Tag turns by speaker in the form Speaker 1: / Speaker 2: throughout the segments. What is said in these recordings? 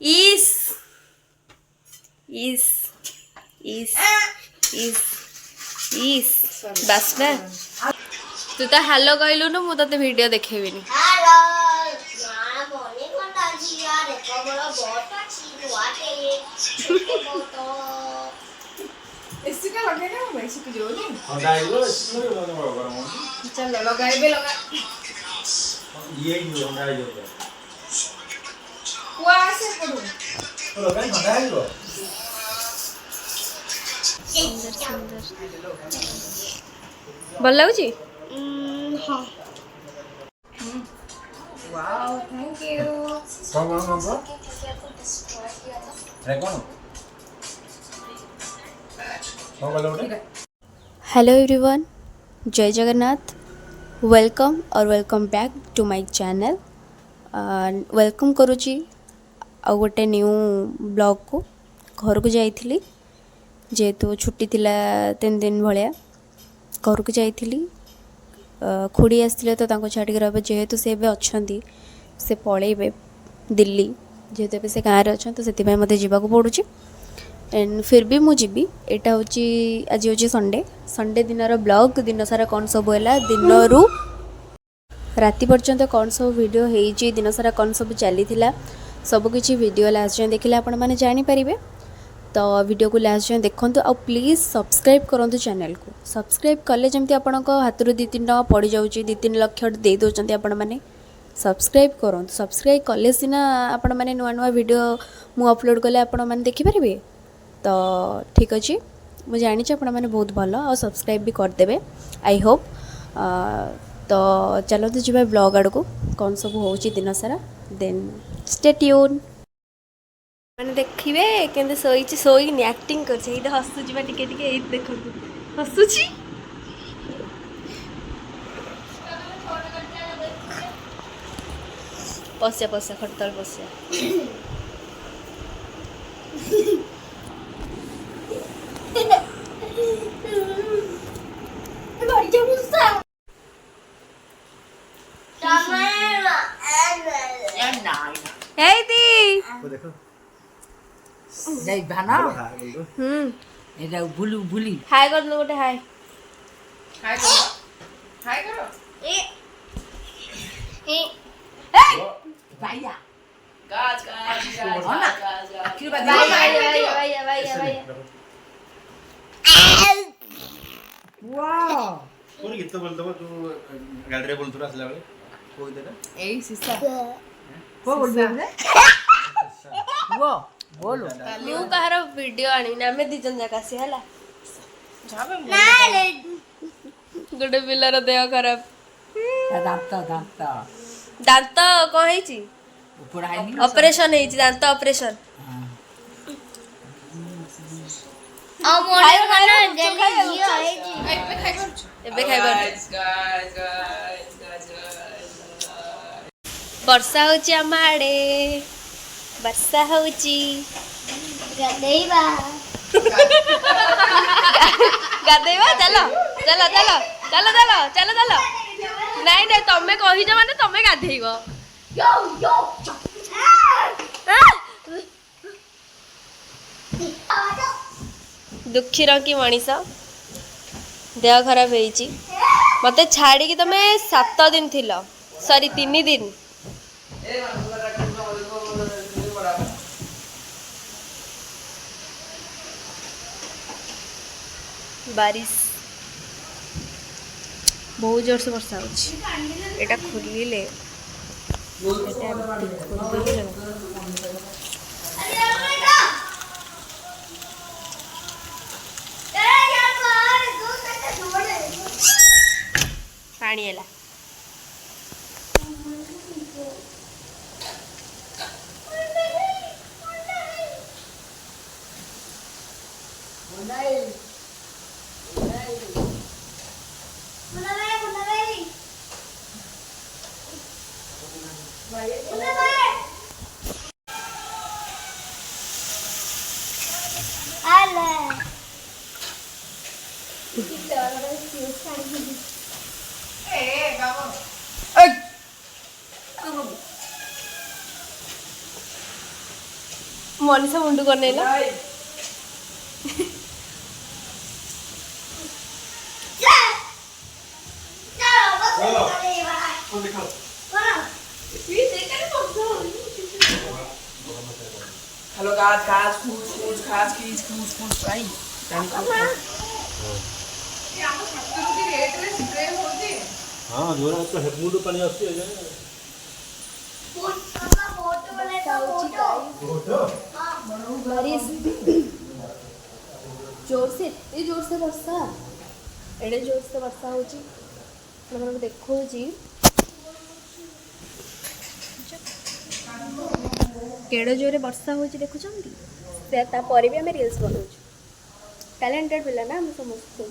Speaker 1: इस इस इस इस इस बस ना तू तो हेलो कहलुनु मु तते वीडियो देखेबिनी हेलो ना मोने कोंडा जी यार एको बड़ा बहुत अच्छी वाटे फोटो इसका लगे ना भाई इसको जो नहीं लगाइबो इसको लगा गरम चल लगाइबे लगा ये जो लगाइबो कुआ से पड़ो लगाइ लगाइबो सुंदर सुंदर भल लगुची हाँ वाओ थैंक यू कौन हेलो एवरीवन जय जगन्नाथ वेलकम और welcome back to my channel welcome करुची आ गोटे न्यू ब्लॉग को घर को जाइथिली जेहेतु छुट्टी थिला 3 दिन भलिया घर को जाइथिली खुड़ी आसते तो तांको छाड़ी रहा जेहेतु से अच्छी से पलैबे दिल्ली जेहेतु से गाँव में अच्छा तो से मत जावाक पड़ू एंड फिर भी मुझे यहाँ हूँ आज हूँ संडे संडे दिन ब्लॉग दिन सारा कौन सब है दिन रू राति पर्यंत कौन सब वीडियो हो दिन सारा कौन सब चली सबकि वीडियो लास्ट जाए देखिले आपण मैंने जानीपारे तो वीडियो को लास्ट जाए देखूँ आ प्लीज़ सब्सक्राइब करूँ चैनल को सब्सक्राइब कले जमी आपण हाथ रू 2-3 टका पड़ जाऊँ 2-3 लाख दे दौरान आपण मैंने सब्सक्राइब करूँ सब्सक्राइब कले सीना आपण मैंने नुआ नुआ वीडियो मु अपलोड कले आपण मैंने देखिपारे तो ठीक अच्छे मुझे जानी आपण मैंने बहुत भल और सब्सक्राइब भी करदे आई होप तो चलो तो जी ब्लॉग आड़ को कौन सब हो दिन सारा देन स्टे ट्यून मैंने देखिए केंद्र शोची शोनी एक्टिंग कर हसुची टिके टिके देखो हसुची पशा पशा खटतल पशा
Speaker 2: नहीं भाना एटा बुलू बुली
Speaker 1: हाय कर लो गोटे हाय
Speaker 2: हाय करो
Speaker 1: ए
Speaker 2: भाईया
Speaker 3: गाज गाज गाज गाज
Speaker 2: आखिर बात
Speaker 1: भाई
Speaker 2: वाओ
Speaker 4: कोण गीत बोलतो तू गाडरे बोलतो असल्या वेळी कोई देना
Speaker 2: ए सिस्टर को बोल रहे वो बोलो
Speaker 1: मु कहार वीडियो आनी ना मैं दिजन जाका से हला गोटे पिलार देह खराब
Speaker 2: दांत दांत
Speaker 1: दांत कौन है
Speaker 2: ऊपर आईनी
Speaker 1: ऑपरेशन है दांत ऑपरेशन वर्षा होची आम आड़े वर्षा होची गाधेइबा गाधेइबा चलो चलो चलो चलो चलो चलो चलो नहीं नहीं तमे कहिज माने तमे गाधेइबो यो यो दुखी रंकी मनीष देह खराब होईची मते छाड़ी कि तमे 7 दिन थिलो सॉरी 3 दिन बारिश बहुत जोर से वर्षा होटा खोलिले पानी है ମଣିଷ ମୁଣ୍ଡ କରିନେଲା
Speaker 3: हेलो गाज गाज फूस फूस खास कीज फूस फूस काई
Speaker 4: हाँ जोरा तो हेडमुंड पानी आसी है
Speaker 1: जोर से एते जोर से वर्षा एडे जोर से वर्षा होची मतलब देखो जी केड़े जोरे वर्षा होची देखुछंती से ता परे भी हमें रील्स बनाउछु टैलेंटेड पिला ना हम समस्त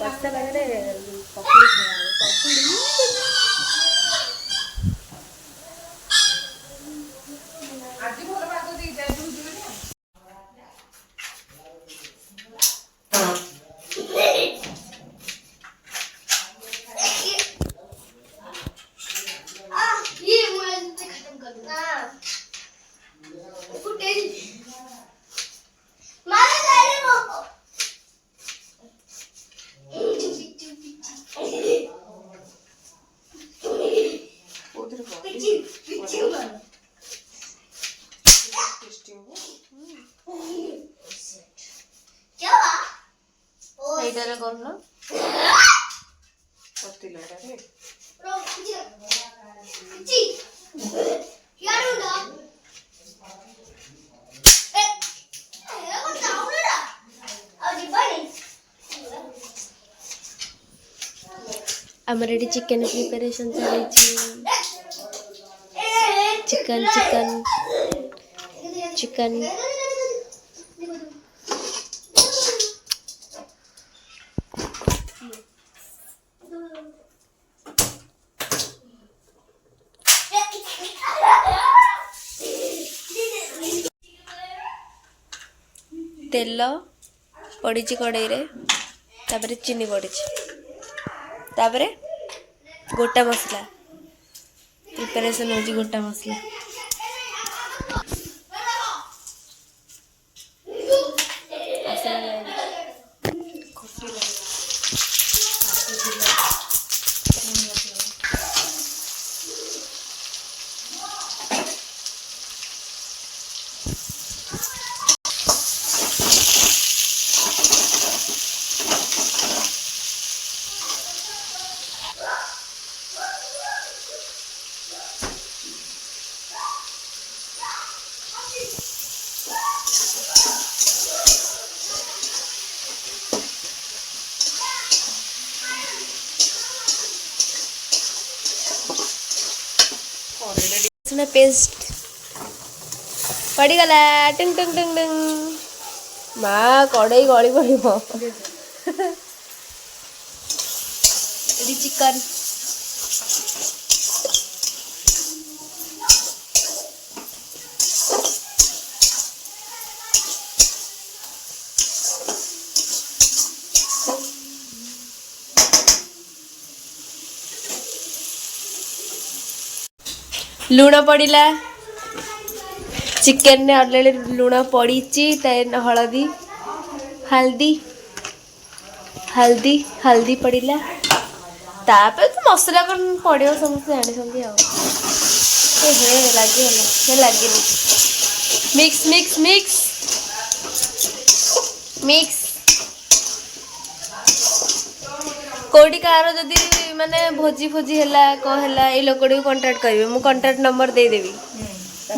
Speaker 1: ବର୍ଷା ପାଗରେ ପକୁଡ଼ି ଏଇଟାରେ କରୁନ ଆମର ଏଠି ଚିକେନ ପ୍ରିପାରେସନ୍ ଚାଲିଛି ଚିକେନ ଚିକେନ ଚିକେନ तेल पड़ी कड़ाई रे तापर चीनी पड़ी तापर गोटा मसला प्रिपरेशन हो गोटा मसला पेस्ट पड़गला टुंग टुंग टुंग टुंग माँ कड़ई गली पड़ चिकन लुण पड़ा चिकेन ने ऑलरेडी लुण पड़ी हलदी हल्दी हल्दी हल्दी पड़ा तापर तो मसला कौन पड़ो समस्त जानी लगे लगे मिक्स मिक्स मिक्स मिक्स कोडी कार जदि माने भोजी फोजी हैला को हैला ए लोकडी कांटेक्ट करिवे मु कांटेक्ट नंबर दे देबी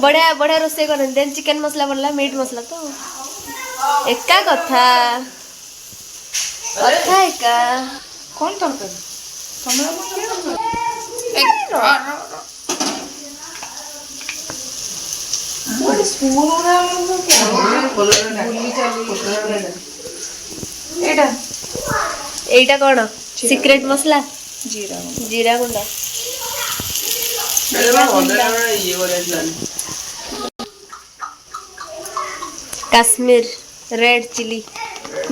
Speaker 1: बढ़िया बढ़िया रोसे करन देन चिकन मसला बनला मीट मसला तो एका कथा एका
Speaker 2: कौन तरकारी
Speaker 1: এইটা কোন সিক্রেট মশলা জিরা গুଣ୍ଡ কাশ্মীর রেড চিলি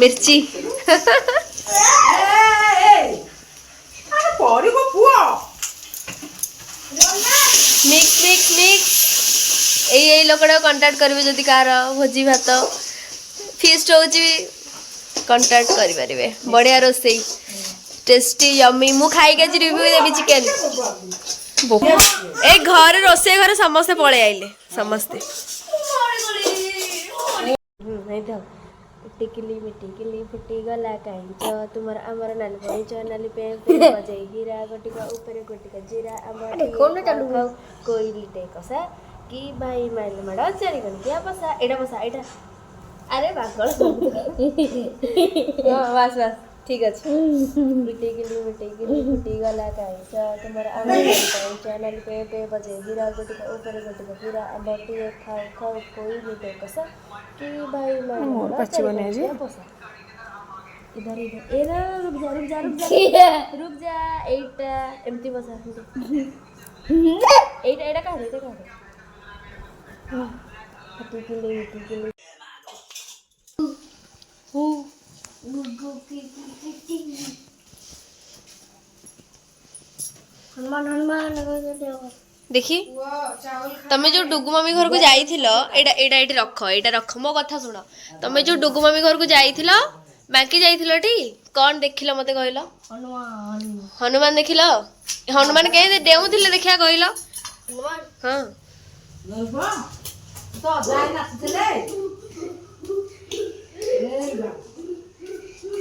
Speaker 1: মির্চি মিক্স মিক্স মিক্স এই ଲୋକଟା କଣ୍ଟାକ୍ଟ କରିବେ ଯଦି କାହାର ଭୋଜି ଭାତ ଫିଷ୍ଟ ହେଉଛି କଣ୍ଟାକ୍ଟ କରିପାରିବେ ବଢ଼ିଆ ରୋଷେଇ टेस्टी यम्मी मु खाई के रिव्यू देबी चिकन ए घर रोसे घर समस्ते पळे आइले समस्ते मिटिकिली फुटी गला कांच तुमर अमर नाली पैंच नाली पे बजे हीरा गोटिका ऊपर गोटिका जीरा अमर कोन चालू कोइली टे कसा की भाई माइल मडा चली गन क्या बसा एडा एटा अरे बागळ बस बस ठीक अच्छे मिटिकिली फुटी गला कांच तुमर अमर नाली पैंच नाली पे बजे हीरा गोटिका ऊपर गोटिका हीरा अमर टे खाओ खाओ कोइली टे कसा कि भाई मैं इधर इधर ए ना रुक जा एटा एमती बसा एटा एटा का हटी देखी तमे जो डुगु मम्मी घर को जाइथिलो एटा एटा एटी रख मो कथा सुनो तमे जो डुगु मम्मी घर को जाइथिलो बाकी जाइथिलो टी कौन देखिलो मते कहलो हनुमान देखिलो हनुमान के डेउथिले देखिया कहलो हां तो जाय नाचथिले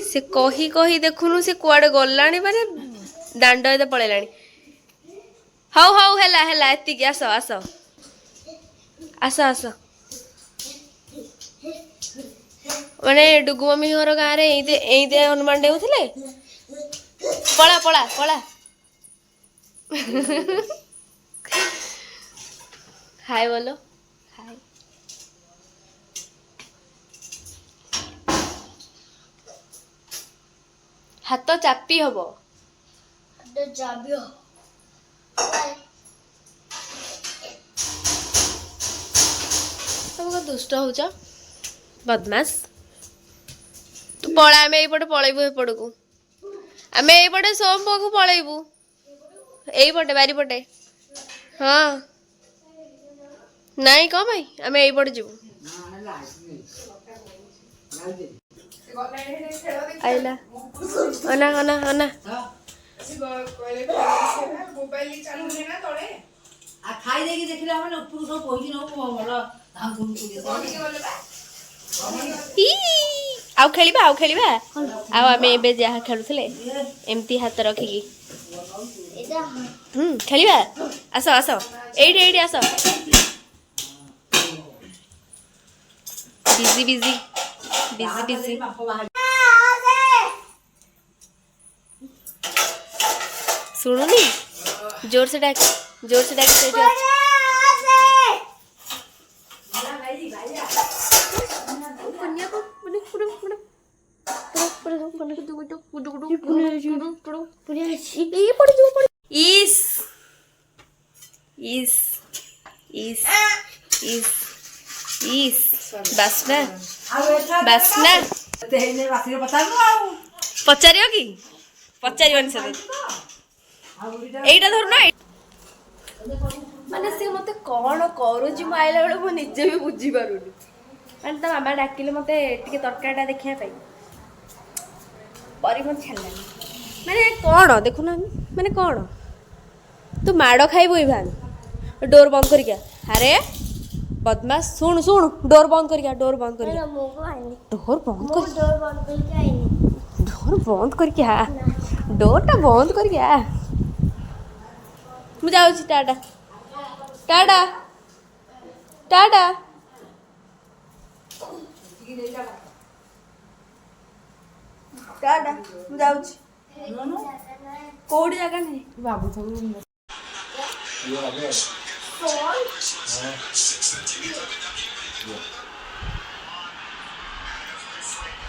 Speaker 1: से कही देखुनु से कुआडे गलानी माने दांड एते पळेलानी हाउ हाउ हेला हेला एतिक आस आस आस आस माने डुगु मम्मी घर गाँ रे एइते हनुमान डेउथिले पळा पळा पळा हाय बोलो हाय हाथ चापी हबो तुम दुष्ट हो बदमाश तू पड़ा आम यपटे पलैबू एपट को आम यपटे सोम पाखु पलैबू यपटे बारीपटे हाँ नाई कम भाई आम यपटे जीवु आइला अना अना अना
Speaker 3: मोबाइल चालू है ना तोड़े
Speaker 2: आ खाई देगी देखिला हमने ऊपर सब पहुंची न मोर धाम घुम
Speaker 1: आउ खेलिबा आउ आमे एबे जहा खेलुथले एमती हाथ रखिकी खेलिबा आस आस एइड एइड आस बिजी बिजी बिजी बिजी सुनुनी जोर से डाक पचारियो कि पचारिबन से एइटा धरना माने से मते कोन करूची म आइला बेले म निजे भी बुझी पारुनी माने त मामा डाकिले मते टिके तरकारीटा देखिया पाई परी मन छालानी माने कोन देखुना माने कोन तू माड़ खाइबो इभान डोर बंद कर क्या अरे बदमाश सुन सुन डोर बंद कर क्या डोर बंद कर डोर बंद कर क्या डोरटा बंद कर क्या मु जाऊँ टाटा टाटा टाटा टाटा मु जाऊँ କୋଉଠି ଜାଗା ନାହିଁ
Speaker 2: ଭାବୁଥିବୁ
Speaker 4: ये आ गया हां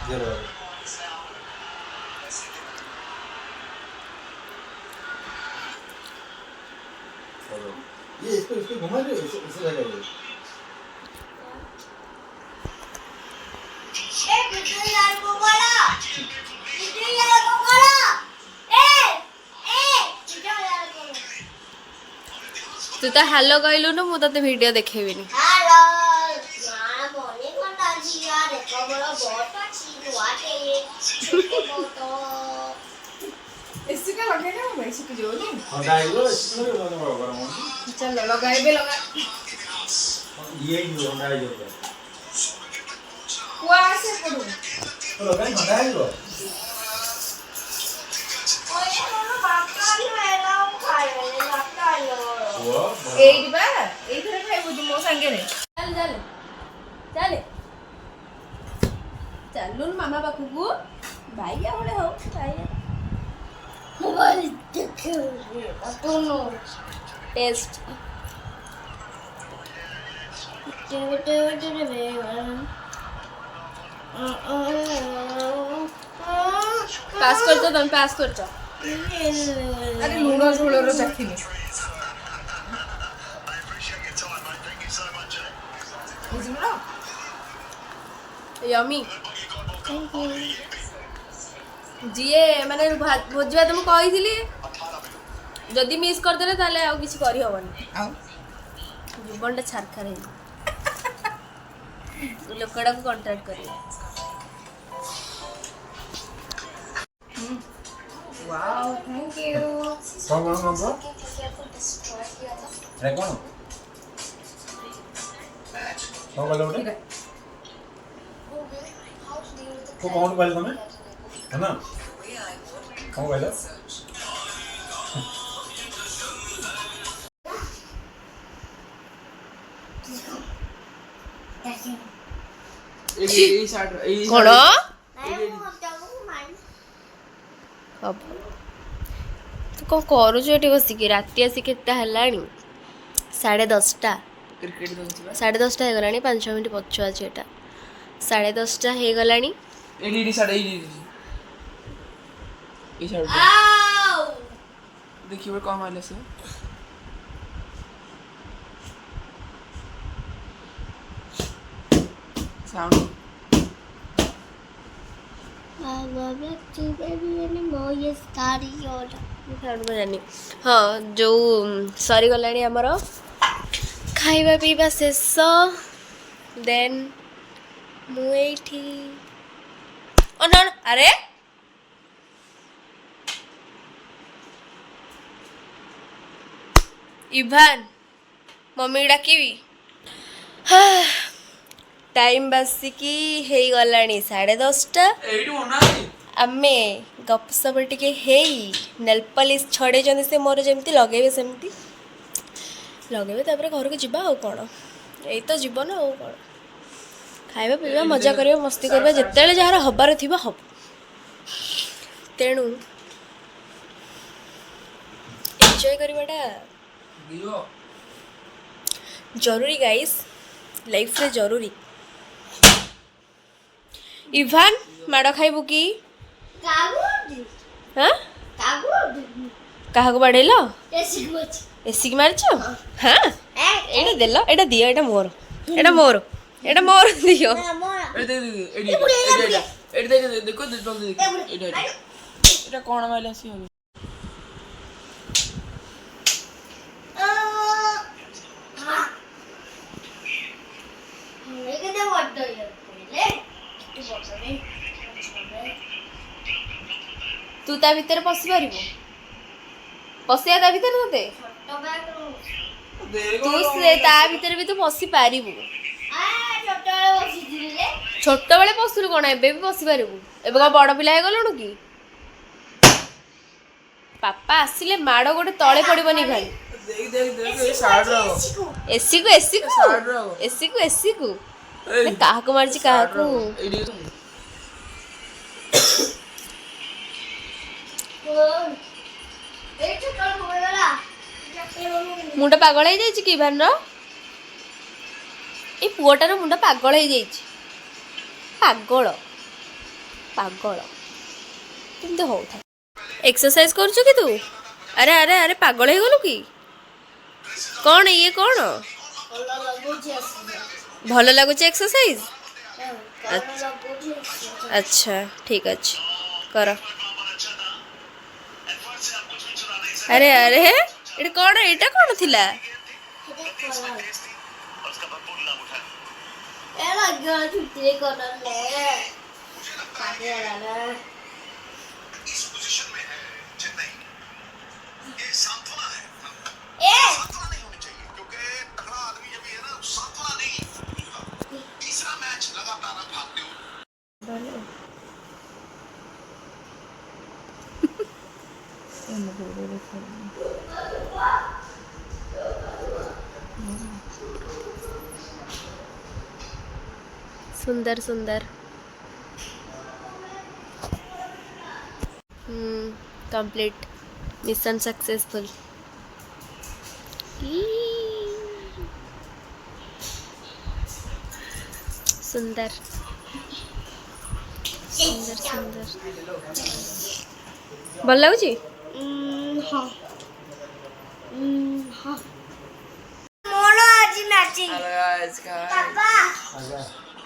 Speaker 4: ये रहा ये इसको घुमा दे इसे लगा दे
Speaker 1: तू तो हेलो कहलु न मु तते वीडियो देखेबिनी
Speaker 3: एसी का लगे ना भाई सुख जो नहीं
Speaker 4: ठंडा आइलो इसको लगा गरम
Speaker 3: चल लगाए बे लगा
Speaker 4: ये ठंडा आइलो
Speaker 3: कुआ से पड़ू
Speaker 4: तो लगा ठंडा आइलो
Speaker 3: ओए मोर बापा ही मेरा खाए लगता है
Speaker 4: वो
Speaker 3: एई दिबा एई थरे खाइ बुझ मो संगे रे
Speaker 1: चल चल चल चलुन मामा पाखु भाई आवड़े हो भाई मोबाइल देखे दोनों टेस्ट पास कर तो तुम पास कर चो
Speaker 3: अरे लूण झोल रो चखिनी बुझलो
Speaker 1: यमी जीए माने भोजवा तुम कही जदि मिस करदेले ताले आउ किछि करि हबनी
Speaker 3: आओ
Speaker 1: जीवनटा छारखार है लोकड़ा को कांटेक्ट करिए
Speaker 3: वाओ थैंक यू
Speaker 4: कौन रे कौन बोलो उठे को कौन बोल तुम्हें है ना कौन बोला
Speaker 1: कौन अब तू कौन करुଛୁ ଏଠି ବସିକି ରାତି ଆସି କେତେ ହେଲାଣି 10:30
Speaker 2: क्रिकेट खेलुछि
Speaker 1: 10:30 ହେଇଗଲାଣି 5 ମିନିଟ୍ ପଛୁଆ ଅଛି ଏଟା 10:30 ହେଇଗଲାଣି
Speaker 2: एडी साइड एडी ई साइड देखिए वो कम आले से साउंड
Speaker 1: हाँ जो सरी गलानी आमर खाइबा पीबा शेष देन मुठी अरे इभान मम्मी डाकिबी टाइम बसिकी हो गलानी 10:30
Speaker 2: एडी होना
Speaker 1: आमे गपसप टिके हेई नेल पॉलिश छड़े से मोर जमती लगेबे सेमती लगेबे तापर घर को जीवा कौन यही तो जीवन आउ कौन खाइबा पीवा मजा करबा मस्ती करबा जेतेले जार हबार थिबा हब तेणु एन्जॉय करबाटा
Speaker 2: दियो
Speaker 1: जरूरी गाइस लाइफ रे जरूरी इभान माड़ खाइबू की हाँ काहाको बाड़ेल एसी की मारछ हाँ एटा देल एटा दियो एटा मोर एटा मोर एटा मोर दियो
Speaker 2: एडी देखो जल्दी एडी एटा कोन वाला सी हो
Speaker 1: तू ता भीतर पसी पारिबो पसिया ता भीतर तते तू से ता भीतर भी तू पसी पारिबो छोट बेले पसुलु कोन एबे भी पसी पारिबो एबे का बड़ पिला हे गलुनु की पापा आसिले माड़ गोटे तळे पड़िबनी भाई
Speaker 2: देख ए साइड रो
Speaker 1: एसी को
Speaker 2: साइड रो
Speaker 1: एसी को काहा को मारची काहा को
Speaker 2: एडी
Speaker 1: मुंड पागल हो जाइए कि इभान ए पुअटार मुंड पागल हो जाइए पागल पागल केमती हो एक्सरसाइज करूँ कि तू अरे अरे अरे पागल हो गलु कि कौन ये कौन भल लगुच एक्सरसाइज अच्छा ठीक अच्छे कर अरे अरे ये कौन एटा कौन थिला सुंदर सुंदर कंप्लीट मिशन सक्सेसफुल सुंदर सुंदर सुंदर भल लगुच
Speaker 3: मोर आज मैचिंग पापा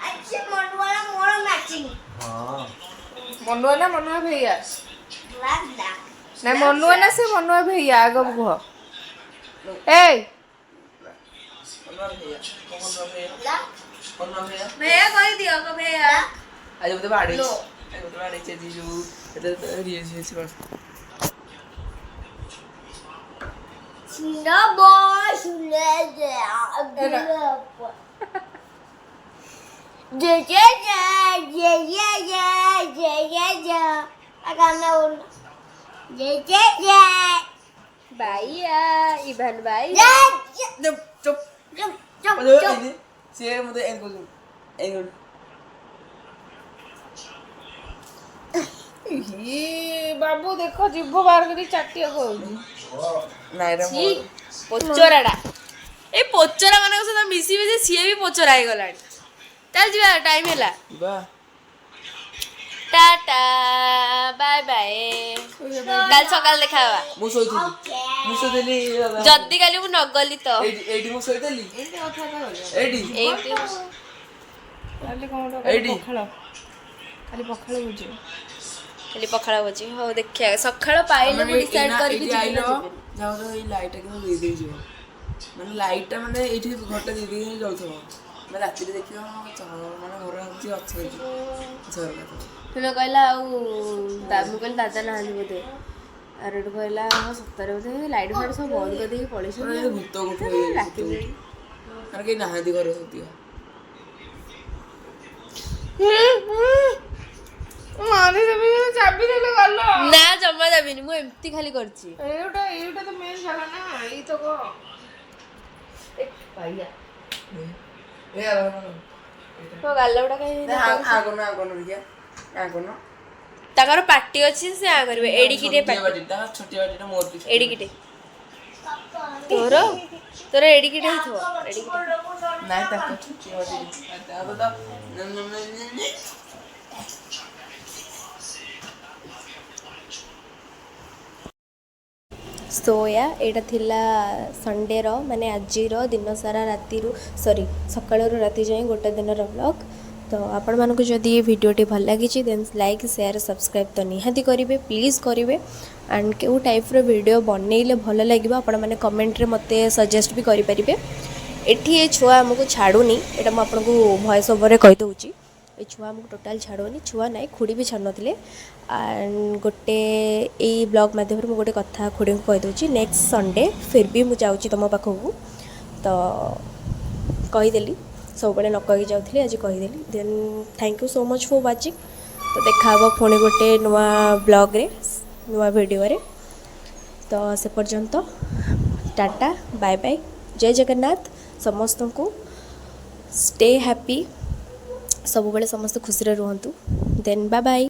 Speaker 3: आज मोर वाला मोर मैचिंग
Speaker 5: मनुआ ना मनुआ भैया
Speaker 3: ब्लैक ब्लैक
Speaker 5: ना मनुआ ना से मनुआ भैया आग कुह ए
Speaker 1: भैया कही दियो को भैया
Speaker 5: आज मते बाड़ी आज मते बाड़ी चे जीजू एते रिएज कर
Speaker 3: सुंदर बॉय सुंदर
Speaker 1: भैया इभान भाई
Speaker 5: चुप चुप से मते एन को ये बाबू देखो जीभ बाहर करी चाटिया को नाइ रे
Speaker 1: छी पोचराडा ए पोचरा मानक सहित मिसी मिसी सीए भी पोचरा हो गलानी चल जीवा टाइम हैला
Speaker 5: बा
Speaker 1: टाटा बाय बाय काल सकाल देखावा
Speaker 5: मु सोइथली
Speaker 1: जल्दी काली मु नगली तो
Speaker 5: एडी मु सोइथली एडी
Speaker 1: एइटी
Speaker 5: खाली कोन एडी खाली पखाळ बुझियो
Speaker 1: खाली पखाड़ा बची हो देखिया सखाळ पाइले मु डिसाइड कर कि
Speaker 5: आइलो जाओ तो ई लाइट के दे दे जो माने लाइट माने एठी घरटा दे दे जाउथो मैं राति रे देखियो माने घर होची अछि झरका
Speaker 1: तुम कहला दामू कहल दादा ना बोधे आर कहला हाँ सप्ताह बोधे लाइट फाइट सब बंद कर देके पड़े
Speaker 5: भूत को राति अरे के नाहादी घर सतिया माने जब चाबी देले गलो
Speaker 1: ना जमा जाबिनी मु एम्ति खाली करछि
Speaker 5: एटा तो मेन जगह ना ई तो को
Speaker 1: भैया
Speaker 5: ए आ
Speaker 1: तो गालवडा कहीं
Speaker 5: आगोनो रिया आगोनो
Speaker 1: ताकर पार्टी अछि से आ करबे एडिकिटे पार्टी
Speaker 5: छोटी बाटीटा मोर
Speaker 1: एडिकिटे तोर एडिकिटे हिथो एडिकिटे
Speaker 5: नाही ता छोटी बाटी अब तो
Speaker 1: सोया एटा थिला संडे रो माने आजी रो दिन सारा राति सॉरी सकाळ रो राति जाए गोटे दिन रो ब्लॉग तो आपण मानको जदि ये वीडियोटी भल लगी देन लाइक शेयर सब्सक्राइब तो निहाती करेंगे प्लीज़ करेंगे एंड क्यों टाइप रो वीडियो बनइले भल लगे आपण मैंने कमेंट रे मते सजेस्ट भी करि परिबे एठी ए छुआ हमको छाड़ूनी एटा म आपन को वॉइस ओवर रे कहि दउची ए छुआ हमको टोटल छाड़ोनी छुआ नाइ खुड़ी भी छाड़ नथिले एंड गोटे ए ब्लॉग माध्यम मु गोटे कथा खुड़ी को कहि दउची नेक्स्ट संडे फिर भी मु जाउची तम पाखकू तो कहि देली सब बड़े न कहि जाउथली आज कहि देली then thank you so much for watching तो देखा हबो पुणी गोटे नुआ ब्लॉग रे नुआ वीडियो रे तो से पर्यंत टाटा बाय बाय जय जगन्नाथ समस्त को स्टे हैप्पी सब बड़े समस्त खुशी रे रुहंतु देन बाय बाय।